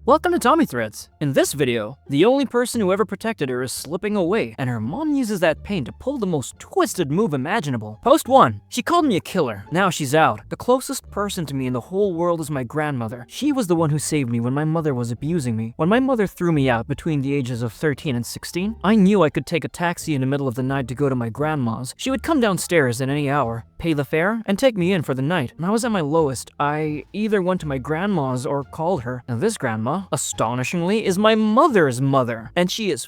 Welcome to Tommy Threads. In this video, the only person who ever protected her is slipping away, and her mom uses that pain to pull the most twisted move imaginable. Post 1. She called me a killer. Now she's out. The closest person to me in the whole world is my grandmother. She was the one who saved me when my mother was abusing me. When my mother threw me out between the ages of 13 and 16, I knew I could take a taxi in the middle of the night to go to my grandma's. She would come downstairs at any hour, pay the fare, and take me in for the night. When I was at my lowest, I either went to my grandma's or called her. Now this grandma, astonishingly, is my mother's mother, and she is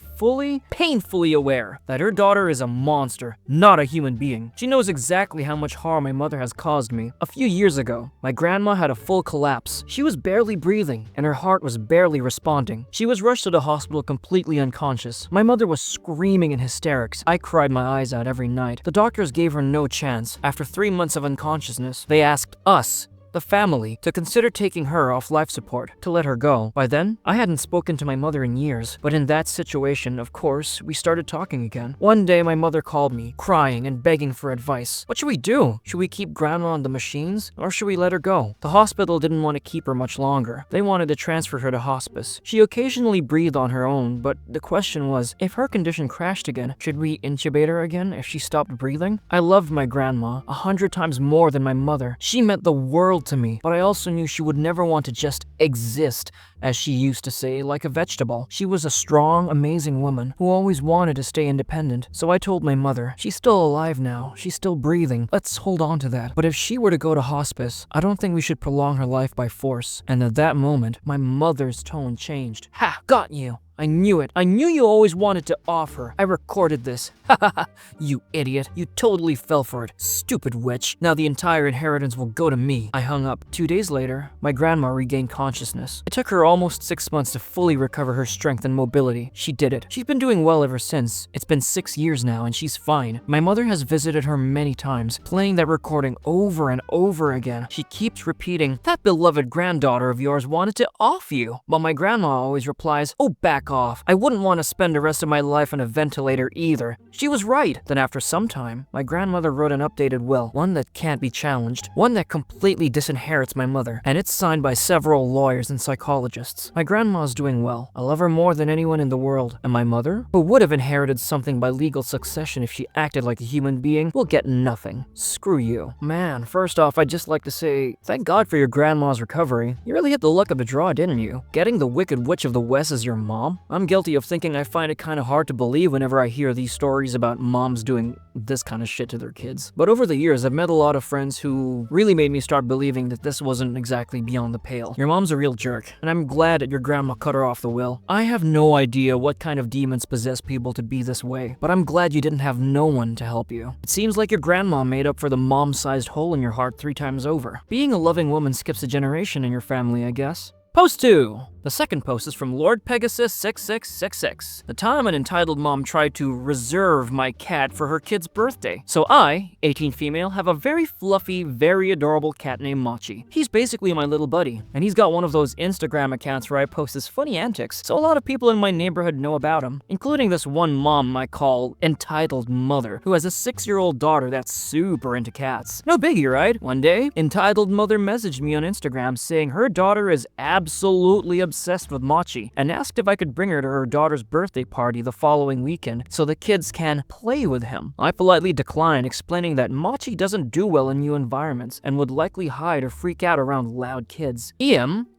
painfully aware that her daughter is a monster, not a human being. She knows exactly how much harm my mother has caused me. A few years ago, my grandma had a full collapse. She was barely breathing, and her heart was barely responding. She was rushed to the hospital completely unconscious. My mother was screaming in hysterics. I cried my eyes out every night. The doctors gave her no chance. After 3 months of unconsciousness, they asked us, the family, to consider taking her off life support, to let her go. By then, I hadn't spoken to my mother in years, but in that situation, of course, we started talking again. One day, my mother called me, crying and begging for advice. What should we do? Should we keep grandma on the machines, or should we let her go? The hospital didn't want to keep her much longer. They wanted to transfer her to hospice. She occasionally breathed on her own, but the question was, if her condition crashed again, should we intubate her again if she stopped breathing? I loved my grandma 100 times more than my mother. She meant the world to me, but I also knew she would never want to just exist, as she used to say, like a vegetable. She was a strong, amazing woman who always wanted to stay independent. So I told my mother, she's still alive now, she's still breathing, let's hold on to that. But if she were to go to hospice, I don't think we should prolong her life by force. And at that moment, my mother's tone changed. Ha! Got you! I knew it. I knew you always wanted to off her. I recorded this. Ha ha ha. You idiot. You totally fell for it. Stupid witch. Now the entire inheritance will go to me. I hung up. 2 days later, my grandma regained consciousness. It took her almost 6 months to fully recover her strength and mobility. She did it. She's been doing well ever since. It's been 6 years now and she's fine. My mother has visited her many times, playing that recording over and over again. She keeps repeating, that beloved granddaughter of yours wanted to off you. But my grandma always replies, oh, back off. I wouldn't want to spend the rest of my life on a ventilator either. She was right. Then after some time, my grandmother wrote an updated will, one that can't be challenged, one that completely disinherits my mother, and it's signed by several lawyers and psychologists. My grandma's doing well. I love her more than anyone in the world. And my mother, who would have inherited something by legal succession if she acted like a human being, will get nothing. Screw you. Man, first off, I'd just like to say, thank God for your grandma's recovery. You really hit the luck of the draw, didn't you? Getting the Wicked Witch of the West as your mom? I'm guilty of thinking I find it kind of hard to believe whenever I hear these stories about moms doing this kind of shit to their kids. But over the years, I've met a lot of friends who really made me start believing that this wasn't exactly beyond the pale. Your mom's a real jerk, and I'm glad that your grandma cut her off the will. I have no idea what kind of demons possess people to be this way, but I'm glad you didn't have no one to help you. It seems like your grandma made up for the mom-sized hole in your heart 3 times over. Being a loving woman skips a generation in your family, I guess. Post 2. The second post is from Lord Pegasus 6666. The time an entitled mom tried to reserve my cat for her kid's birthday. So I, 18 female, have a very fluffy, very adorable cat named Machi. He's basically my little buddy, and he's got one of those Instagram accounts where I post his funny antics, so a lot of people in my neighborhood know about him, including this one mom I call Entitled Mother, who has a 6-year-old daughter that's super into cats. No biggie, right? One day, Entitled Mother messaged me on Instagram saying her daughter is absolutely obsessed with Machi and asked if I could bring her to her daughter's birthday party the following weekend so the kids can play with him. I politely declined, explaining that Machi doesn't do well in new environments and would likely hide or freak out around loud kids.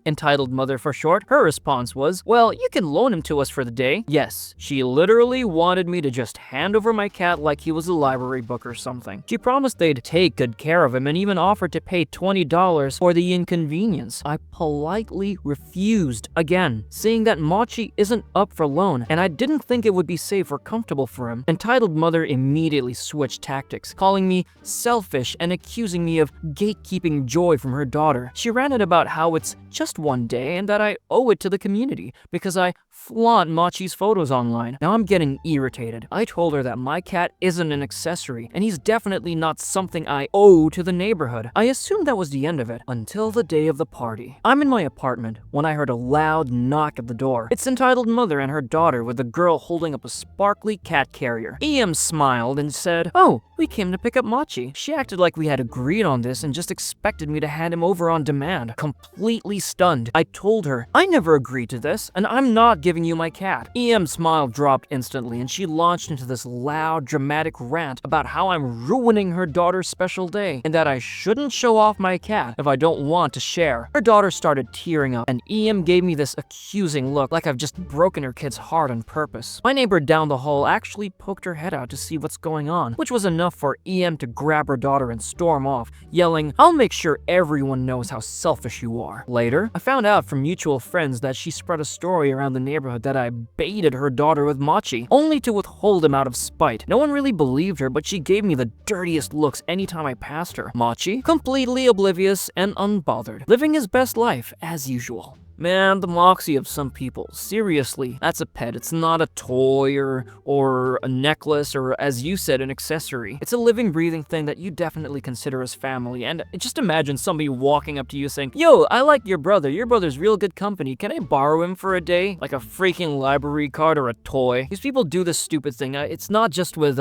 Entitled Mother for short, her response was, well, you can loan him to us for the day. Yes, she literally wanted me to just hand over my cat like he was a library book or something. She promised they'd take good care of him and even offered to pay $20 for the inconvenience. I politely refused again, saying that Machi isn't up for loan and I didn't think it would be safe or comfortable for him. Entitled Mother immediately switched tactics, calling me selfish and accusing me of gatekeeping joy from her daughter. She ranted about how it's just one day and that I owe it to the community because I flaunt Machi's photos online. Now I'm getting irritated. I told her that my cat isn't an accessory and he's definitely not something I owe to the neighborhood. I assumed that was the end of it until the day of the party. I'm in my apartment apartment when I heard a loud knock at the door. It's entitled mother and her daughter with the girl holding up a sparkly cat carrier. EM smiled and said, "Oh, we came to pick up Machi." She acted like we had agreed on this and just expected me to hand him over on demand. Completely stunned, I told her, "I never agreed to this, and I'm not giving you my cat." EM's smile dropped instantly, and she launched into this loud, dramatic rant about how I'm ruining her daughter's special day, and that I shouldn't show off my cat if I don't want to share. Her daughter started tearing up, and EM gave me this accusing look like I've just broken her kid's heart on purpose. My neighbor down the hall actually poked her head out to see what's going on, which was enough for EM to grab her daughter and storm off, yelling, "I'll make sure everyone knows how selfish you are." Later, I found out from mutual friends that she spread a story around the neighborhood that I baited her daughter with Machi, only to withhold him out of spite. No one really believed her, but she gave me the dirtiest looks anytime I passed her. Machi, completely oblivious and unbothered, living his best life as usual. Man, the moxie of some people. Seriously, that's a pet. It's not a toy or a necklace or, as you said, an accessory. It's a living, breathing thing that you definitely consider as family. And just imagine somebody walking up to you saying, "Yo, I like your brother. Your brother's real good company. Can I borrow him for a day?" Like a freaking library card or a toy. These people do this stupid thing. It's not just with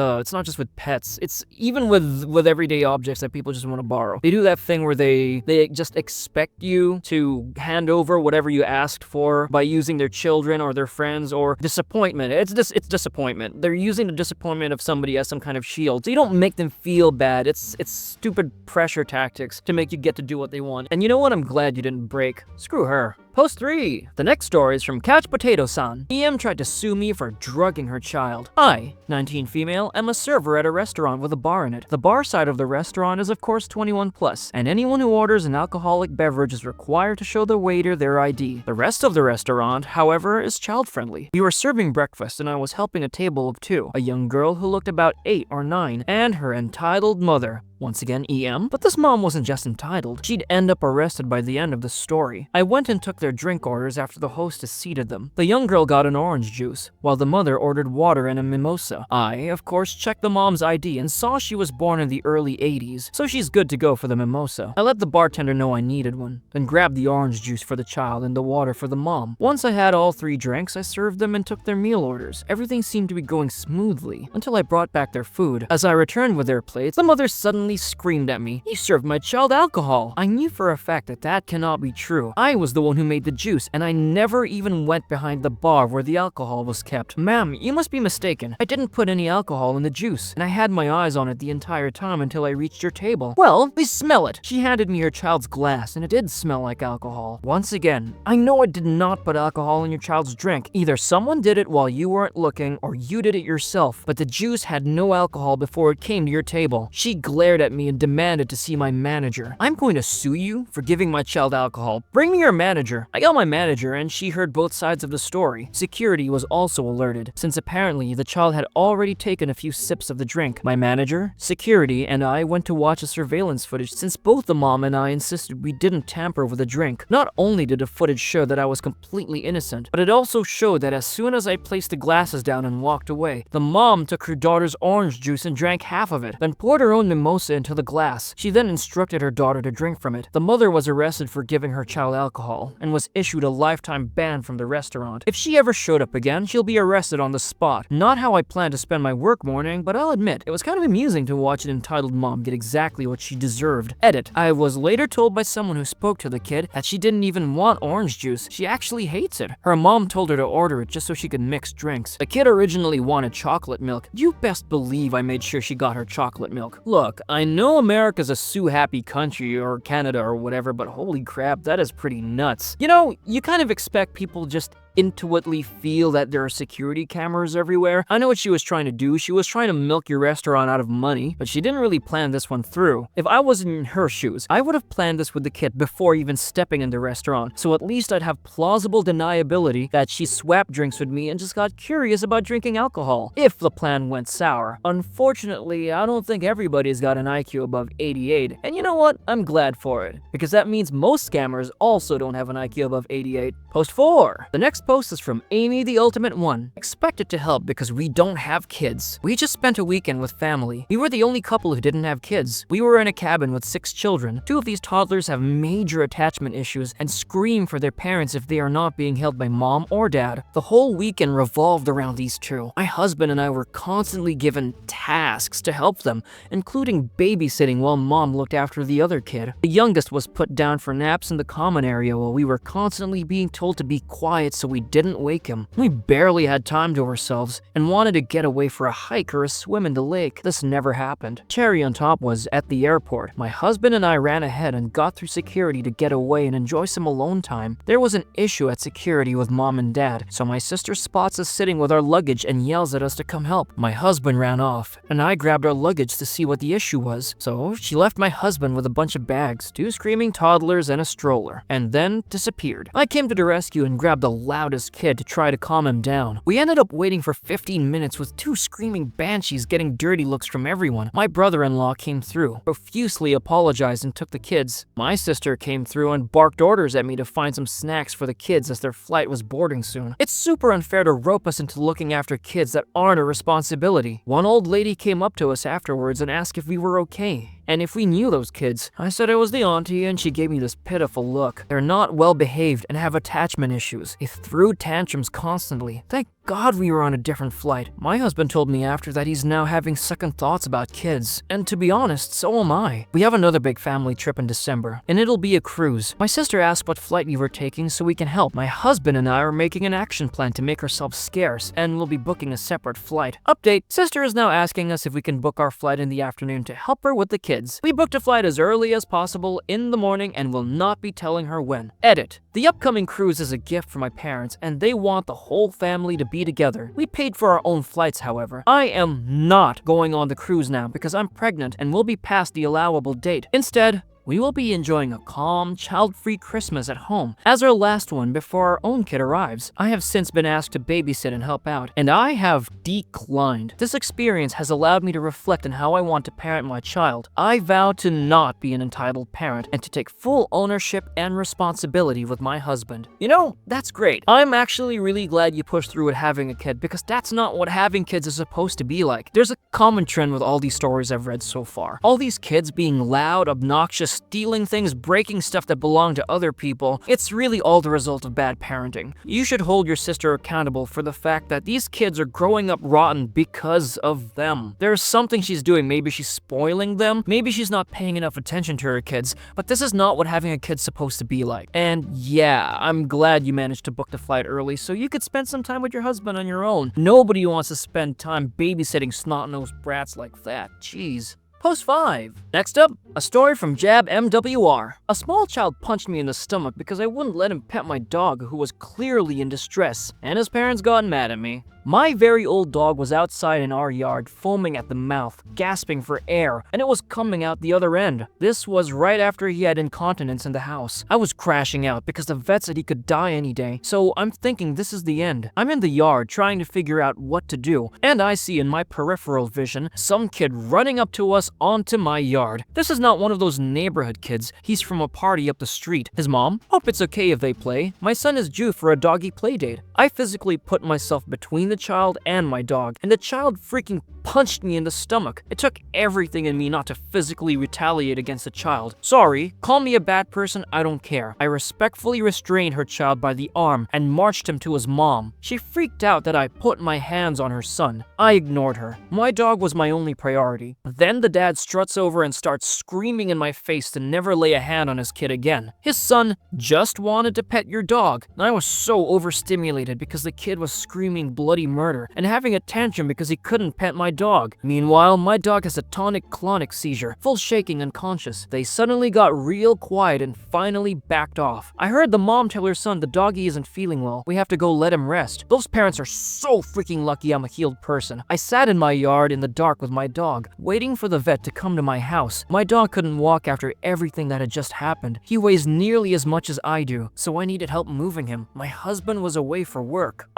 pets. It's even with everyday objects that people just want to borrow. They do that thing where they just expect you to hand over whatever you asked for by using their children or their friends, or disappointment. It's disappointment. They're using the disappointment of somebody as some kind of shield. So you don't make them feel bad. It's stupid pressure tactics to make you get to do what they want. And you know what? I'm glad you didn't break. Screw her. Post 3. The next story is from Couch Potato-san. EM tried to sue me for drugging her child. I, 19 female, am a server at a restaurant with a bar in it. The bar side of the restaurant is of course 21+, and anyone who orders an alcoholic beverage is required to show the waiter their ID. The rest of the restaurant, however, is child-friendly. We were serving breakfast and I was helping a table of 2, a young girl who looked about 8 or 9, and her entitled mother. Once again, EM. But this mom wasn't just entitled. She'd end up arrested by the end of the story. I went and took their drink orders after the hostess seated them. The young girl got an orange juice, while the mother ordered water and a mimosa. I, of course, checked the mom's ID and saw she was born in the early 80s, so she's good to go for the mimosa. I let the bartender know I needed one, then grabbed the orange juice for the child and the water for the mom. Once I had all 3 drinks, I served them and took their meal orders. Everything seemed to be going smoothly, until I brought back their food. As I returned with their plates, the mother suddenly screamed at me, "You served my child alcohol." I knew for a fact that that cannot be true. I was the one who made the juice, and I never even went behind the bar where the alcohol was kept. "Ma'am, you must be mistaken. I didn't put any alcohol in the juice, and I had my eyes on it the entire time until I reached your table." "Well, we smell it." She handed me her child's glass, and it did smell like alcohol. Once again, I know I did not put alcohol in your child's drink. Either someone did it while you weren't looking, or you did it yourself, but the juice had no alcohol before it came to your table. She glared at me and demanded to see my manager. "I'm going to sue you for giving my child alcohol. Bring me your manager." I got my manager, and she heard both sides of the story. Security was also alerted, since apparently the child had already taken a few sips of the drink. My manager, security, and I went to watch the surveillance footage, since both the mom and I insisted we didn't tamper with the drink. Not only did the footage show that I was completely innocent, but it also showed that as soon as I placed the glasses down and walked away, the mom took her daughter's orange juice and drank half of it, then poured her own mimosa into the glass. She then instructed her daughter to drink from it. The mother was arrested for giving her child alcohol, and was issued a lifetime ban from the restaurant. If she ever showed up again, she'll be arrested on the spot. Not how I planned to spend my work morning, but I'll admit, it was kind of amusing to watch an entitled mom get exactly what she deserved. Edit. I was later told by someone who spoke to the kid that she didn't even want orange juice. She actually hates it. Her mom told her to order it just so she could mix drinks. The kid originally wanted chocolate milk. You best believe I made sure she got her chocolate milk. Look, I know America's a sue-happy country, or Canada or whatever, but holy crap, that is pretty nuts. You know, you kind of expect people just intuitively feel that there are security cameras everywhere. I know what she was trying to do. She was trying to milk your restaurant out of money, but she didn't really plan this one through. If I was in her shoes, I would have planned this with the kid before even stepping in the restaurant, so at least I'd have plausible deniability that she swapped drinks with me and just got curious about drinking alcohol, if the plan went sour. Unfortunately, I don't think everybody's got an IQ above 88, and you know what? I'm glad for it, because that means most scammers also don't have an IQ above 88. Post 4. The next post is from Amy the Ultimate One. Expect it to help because we don't have kids. We just spent a weekend with family. We were the only couple who didn't have kids. We were in a cabin with 6 children. 2 of these toddlers have major attachment issues and scream for their parents if they are not being held by mom or dad. The whole weekend revolved around these 2. My husband and I were constantly given tasks to help them, including babysitting while mom looked after the other kid. The youngest was put down for naps in the common area while we were constantly being told to be quiet so we didn't wake him. We barely had time to ourselves and wanted to get away for a hike or a swim in the lake. This never happened. Cherry on top was at the airport. My husband and I ran ahead and got through security to get away and enjoy some alone time. There was an issue at security with mom and dad, so my sister spots us sitting with our luggage and yells at us to come help. My husband ran off, and I grabbed our luggage to see what the issue was. So she left my husband with a bunch of bags, 2 screaming toddlers and a stroller, and then disappeared. I came to the rescue and grabbed the loudest kid to try to calm him down. We ended up waiting for 15 minutes with 2 screaming banshees getting dirty looks from everyone. My brother-in-law came through, profusely apologized and took the kids. My sister came through and barked orders at me to find some snacks for the kids as their flight was boarding soon. It's super unfair to rope us into looking after kids that aren't a responsibility. One old lady came up to us afterwards and asked if we were okay and if we knew those kids. I said I was the auntie and she gave me this pitiful look. They're not well behaved and have attachment issues. They threw tantrums constantly. Thank God we were on a different flight. My husband told me after that he's now having second thoughts about kids. And to be honest, so am I. We have another big family trip in December, and it'll be a cruise. My sister asked what flight we were taking so we can help. My husband and I are making an action plan to make ourselves scarce, and we'll be booking a separate flight. Update, sister is now asking us if we can book our flight in the afternoon to help her with the kids. We booked a flight as early as possible in the morning and will not be telling her when. Edit, the upcoming cruise is a gift for my parents, and they want the whole family to be together. We paid for our own flights, however. I am not going on the cruise now because I'm pregnant and will be past the allowable date. Instead, we will be enjoying a calm, child-free Christmas at home as our last one before our own kid arrives. I have since been asked to babysit and help out, and I have declined. This experience has allowed me to reflect on how I want to parent my child. I vow to not be an entitled parent and to take full ownership and responsibility with my husband. You know, that's great. I'm actually really glad you pushed through with having a kid because that's not what having kids is supposed to be like. There's a common trend with all these stories I've read so far. All these kids being loud, obnoxious, stealing things, breaking stuff that belong to other people. It's really all the result of bad parenting. You should hold your sister accountable for the fact that these kids are growing up rotten because of them. There's something she's doing. Maybe she's spoiling them. Maybe she's not paying enough attention to her kids. But this is not what having a kid's supposed to be like. And yeah, I'm glad you managed to book the flight early so you could spend some time with your husband on your own. Nobody wants to spend time babysitting snot-nosed brats like that. Jeez. Post 5. Next up, a story from Jab MWR. A small child punched me in the stomach because I wouldn't let him pet my dog who was clearly in distress, and his parents got mad at me. My very old dog was outside in our yard, foaming at the mouth, gasping for air, and it was coming out the other end. This was right after he had incontinence in the house. I was crashing out because the vet said he could die any day, so I'm thinking this is the end. I'm in the yard trying to figure out what to do, and I see in my peripheral vision some kid running up to us onto my yard. This is not one of those neighborhood kids. He's from a party up the street. His mom? Hope it's okay if they play. My son is due for a doggy play date. I physically put myself between the child and my dog, and the child freaking punched me in the stomach. It took everything in me not to physically retaliate against the child. Sorry, call me a bad person, I don't care. I respectfully restrained her child by the arm and marched him to his mom. She freaked out that I put my hands on her son. I ignored her. My dog was my only priority. Then the dad struts over and starts screaming in my face to never lay a hand on his kid again. His son just wanted to pet your dog. I was so overstimulated because the kid was screaming bloody murder and having a tantrum because he couldn't pet my dog. Meanwhile, my dog has a tonic-clonic seizure, full shaking unconscious. They suddenly got real quiet and finally backed off. I heard the mom tell her son the doggy isn't feeling well. We have to go let him rest. Those parents are so freaking lucky I'm a healed person. I sat in my yard in the dark with my dog, waiting for the vet to come to my house. My dog couldn't walk after everything that had just happened. He weighs nearly as much as I do, so I needed help moving him. My husband was away for work.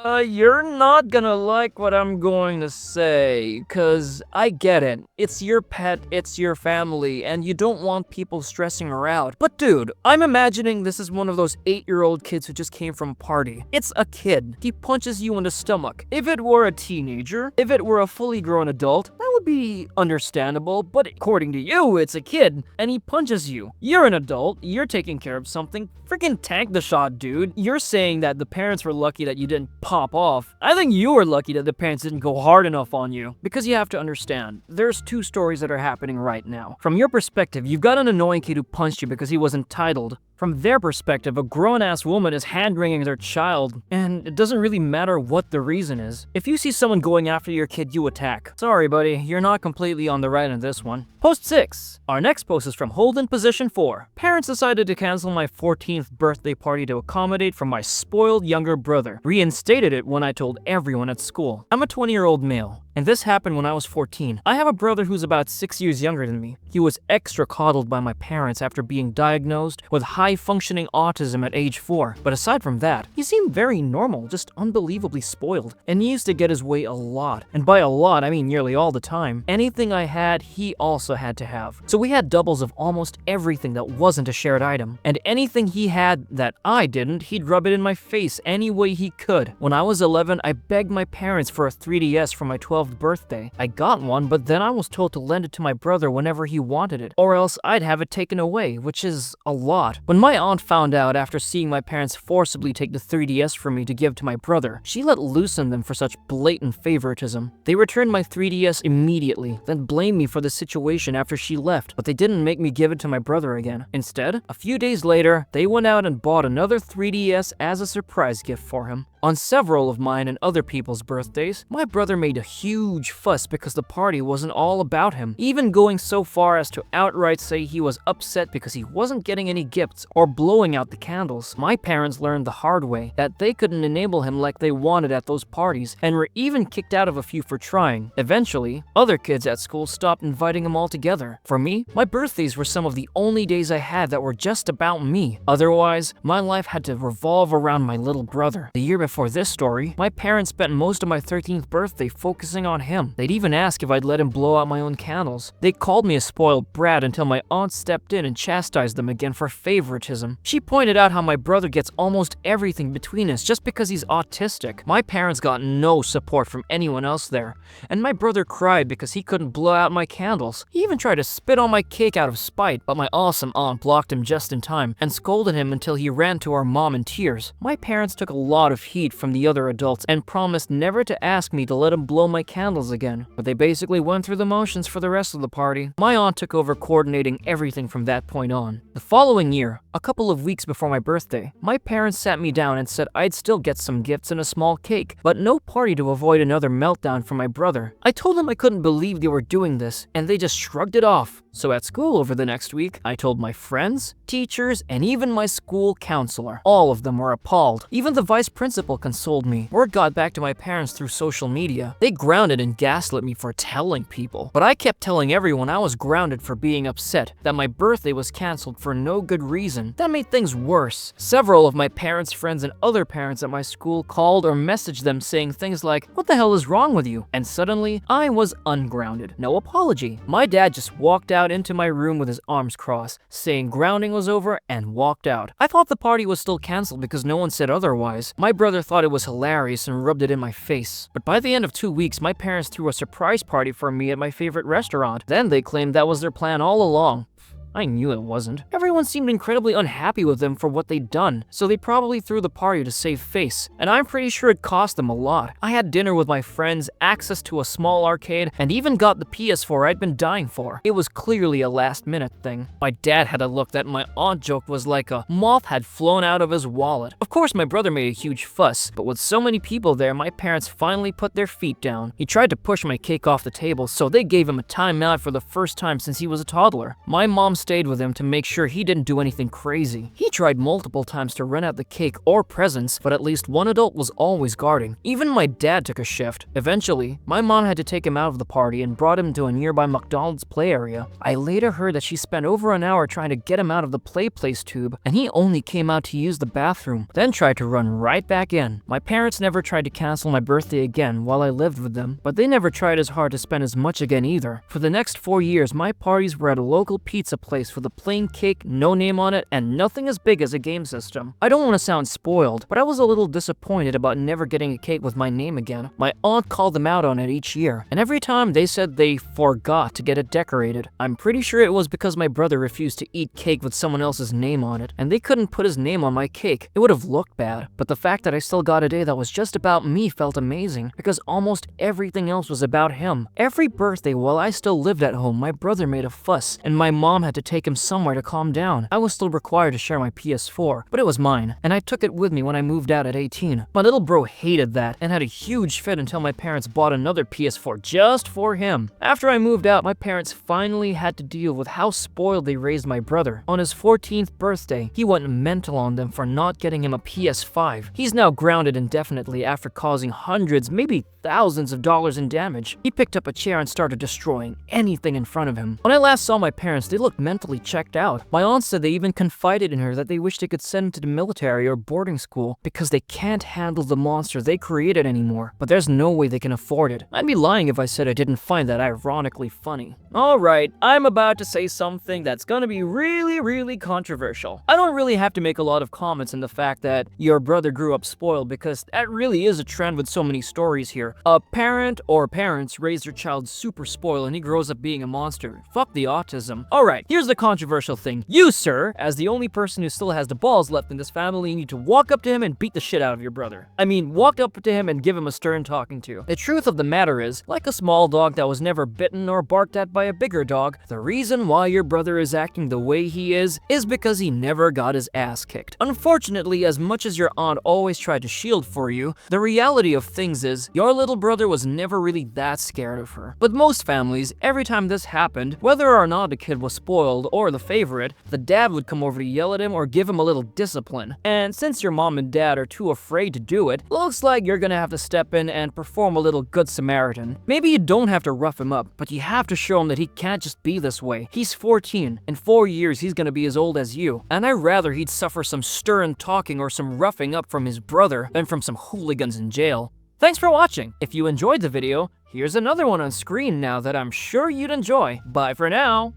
You're not gonna like what I'm going to say, cause I get it. It's your pet, it's your family, and you don't want people stressing her out. But dude, I'm imagining this is one of those 8-year-old kids who just came from a party. It's a kid. He punches you in the stomach. If it were a teenager, if it were a fully grown adult, that would be understandable, but according to you, it's a kid, and he punches you. You're an adult, you're taking care of something. Freaking tank the shot, dude. You're saying that the parents were lucky that you didn't pop off. I think you were lucky that the parents didn't go hard enough on you. Because you have to understand, there's two stories that are happening right now. From your perspective, you've got an annoying kid who punched you because he was entitled. From their perspective, a grown-ass woman is hand-wringing their child, and it doesn't really matter what the reason is. If you see someone going after your kid, you attack. Sorry, buddy, you're not completely on the right in this one. Post 6. Our next post is from Holden Position 4. Parents decided to cancel my 14th birthday party to accommodate for my spoiled younger brother. Reinstated it when I told everyone at school. I'm a 20-year-old male, and this happened when I was 14. I have a brother who's about 6 years younger than me. He was extra coddled by my parents after being diagnosed with high-functioning autism at age 4. But aside from that, he seemed very normal, just unbelievably spoiled. And he used to get his way a lot. And by a lot, I mean nearly all the time. Anything I had, he also had to have. So we had doubles of almost everything that wasn't a shared item. And anything he had that I didn't, he'd rub it in my face any way he could. When I was 11, I begged my parents for a 3DS for my 12th birthday. I got one, but then I was told to lend it to my brother whenever he wanted it, or else I'd have it taken away, which is a lot. When my aunt found out after seeing my parents forcibly take the 3DS from me to give to my brother, she let loose on them for such blatant favoritism. They returned my 3DS immediately, then blamed me for the situation after she left, but they didn't make me give it to my brother again. Instead, a few days later, they went out and bought another 3DS as a surprise gift for him. On several of mine and other people's birthdays, my brother made a huge fuss because the party wasn't all about him, even going so far as to outright say he was upset because he wasn't getting any gifts or blowing out the candles. My parents learned the hard way that they couldn't enable him like they wanted at those parties, and were even kicked out of a few for trying. Eventually, other kids at school stopped inviting him altogether. For me, my birthdays were some of the only days I had that were just about me. Otherwise, my life had to revolve around my little brother. The year before this story, my parents spent most of my 13th birthday focusing on him. They'd even ask if I'd let him blow out my own candles. They called me a spoiled brat until my aunt stepped in and chastised them again for favoritism. She pointed out how my brother gets almost everything between us just because he's autistic. My parents got no support from anyone else there, and my brother cried because he couldn't blow out my candles. He even tried to spit on my cake out of spite, but my awesome aunt blocked him just in time and scolded him until he ran to our mom in tears. My parents took a lot of heat from the other adults and promised never to ask me to let him blow my candles again, but they basically went through the motions for the rest of the party. My aunt took over coordinating everything from that point on. The following year, a couple of weeks before my birthday, my parents sat me down and said I'd still get some gifts and a small cake, but no party to avoid another meltdown from my brother. I told them I couldn't believe they were doing this, and they just shrugged it off. So at school over the next week, I told my friends, teachers, and even my school counselor. All of them were appalled. Even the vice principal consoled me. Word got back to my parents through social media. They grounded and gaslit me for telling people. But I kept telling everyone I was grounded for being upset, that my birthday was canceled for no good reason. That made things worse. Several of my parents' friends and other parents at my school called or messaged them saying things like, "What the hell is wrong with you?" And suddenly, I was ungrounded. No apology. My dad just walked out into my room with his arms crossed, saying grounding was over, and walked out. I thought the party was still canceled because no one said otherwise. My brother thought it was hilarious and rubbed it in my face. But by the end of 2 weeks, my parents threw a surprise party for me at my favorite restaurant. Then they claimed that was their plan all along. I knew it wasn't. Everyone seemed incredibly unhappy with them for what they'd done, so they probably threw the party to save face, and I'm pretty sure it cost them a lot. I had dinner with my friends, access to a small arcade, and even got the PS4 I'd been dying for. It was clearly a last-minute thing. My dad had a look that my aunt joked was like a moth had flown out of his wallet. Of course, my brother made a huge fuss, but with so many people there, my parents finally put their feet down. He tried to push my cake off the table, so they gave him a timeout for the first time since he was a toddler. My mom stayed with him to make sure he didn't do anything crazy. He tried multiple times to rent out the cake or presents, but at least one adult was always guarding. Even my dad took a shift. Eventually, my mom had to take him out of the party and brought him to a nearby McDonald's play area. I later heard that she spent over an hour trying to get him out of the play place tube, and he only came out to use the bathroom, then tried to run right back in. My parents never tried to cancel my birthday again while I lived with them, but they never tried as hard to spend as much again either. For the next 4 years, my parties were at a local pizza place with a plain cake, no name on it, and nothing as big as a game system. I don't want to sound spoiled, but I was a little disappointed about never getting a cake with my name again. My aunt called them out on it each year, and every time they said they forgot to get it decorated. I'm pretty sure it was because my brother refused to eat cake with someone else's name on it, and they couldn't put his name on my cake. It would have looked bad, but the fact that I still got a day that was just about me felt amazing, because almost everything else was about him. Every birthday while I still lived at home, my brother made a fuss, and my mom had to take him somewhere to calm down. I was still required to share my PS4, but it was mine, and I took it with me when I moved out at 18. My little bro hated that, and had a huge fit until my parents bought another PS4 just for him. After I moved out, my parents finally had to deal with how spoiled they raised my brother. On his 14th birthday, he went mental on them for not getting him a PS5. He's now grounded indefinitely after causing hundreds, maybe thousands of dollars in damage. He picked up a chair and started destroying anything in front of him. When I last saw my parents, they looked mentally checked out. My aunt said they even confided in her that they wished they could send him to the military or boarding school because they can't handle the monster they created anymore. But there's no way they can afford it. I'd be lying if I said I didn't find that ironically funny. Alright, I'm about to say something that's gonna be really controversial. I don't really have to make a lot of comments on the fact that your brother grew up spoiled, because that really is a trend with so many stories here. A parent or parents raise their child super spoiled and he grows up being a monster. Fuck the autism. Alright, here's the controversial thing. You, sir, as the only person who still has the balls left in this family, need to walk up to him and beat the shit out of your brother. I mean, walk up to him and give him a stern talking to. The truth of the matter is, like a small dog that was never bitten or barked at by a bigger dog, the reason why your brother is acting the way he is because he never got his ass kicked. Unfortunately, as much as your aunt always tried to shield for you, the reality of things is, your little brother was never really that scared of her. But most families, every time this happened, whether or not the kid was spoiled or the favorite, the dad would come over to yell at him or give him a little discipline. And since your mom and dad are too afraid to do it, looks like you're gonna have to step in and perform a little good Samaritan. Maybe you don't have to rough him up, but you have to show him that he can't just be this way. He's 14. In 4 years, he's gonna be as old as you. And I'd rather he'd suffer some stern talking or some roughing up from his brother than from some hooligans in jail. Thanks for watching. If you enjoyed the video, here's another one on screen now that I'm sure you'd enjoy. Bye for now.